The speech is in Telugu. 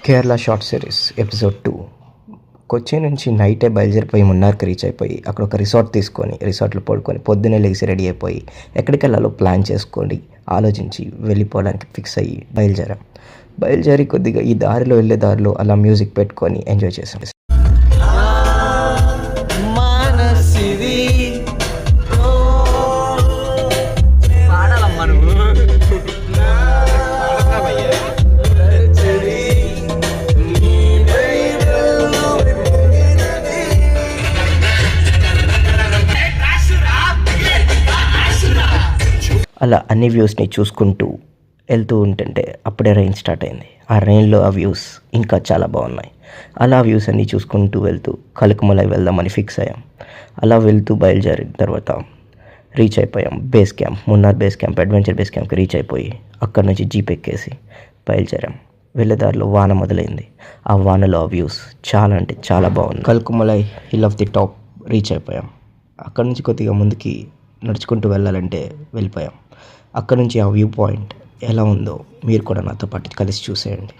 Kerala short series episode 2. కొచ్చి నుంచి నైటే బయలుదేరిపోయి మున్నార్కి రీచ్ అయిపోయి అక్కడ ఒక రిసార్ట్ తీసుకొని రిసార్ట్లో పడుకొని పొద్దున్నే లేచి రెడీ అయిపోయి ఎక్కడికి వెళ్ళాలో ప్లాన్ చేసుకొని ఆలోచించి వెళ్ళిపోవడానికి ఫిక్స్ అయ్యి బయలుదేరి కొద్దిగా ఈ దారిలో వెళ్ళే దారిలో అలా మ్యూజిక్ పెట్టుకొని ఎంజాయ్ చేసాం. అలా అన్ని వ్యూస్ని చూసుకుంటూ వెళ్తూ ఉంటుంటే అప్పుడే రెయిన్ స్టార్ట్ అయింది. ఆ రెయిన్లో ఆ వ్యూస్ ఇంకా చాలా బాగున్నాయి. అలా వ్యూస్ అన్నీ చూసుకుంటూ వెళ్తూ కలుకుమలై వెళ్దామని ఫిక్స్ అయ్యాం. అలా వెళ్తూ బయలుదేరిన తర్వాత రీచ్ అయిపోయాం base camp, Munnar base camp, adventure base క్యాంప్కి రీచ్ అయిపోయి అక్కడ నుంచి జీప్ ఎక్కేసి బయలుదేరాం. వెళ్ళేదారిలో వాన మొదలైంది. ఆ వానలో ఆ వ్యూస్ చాలా అంటే చాలా బాగుంది. Kalugumalai hill of the top reach అయిపోయాం. అక్కడ నుంచి కొద్దిగా ముందుకి నడుచుకుంటూ వెళ్ళాలంటే వెళ్ళిపోయాం. అక్కడ నుంచి ఆ వ్యూ పాయింట్ ఎలా ఉందో మీరు కూడా నాతో పాటు కలిసి చూసేయండి.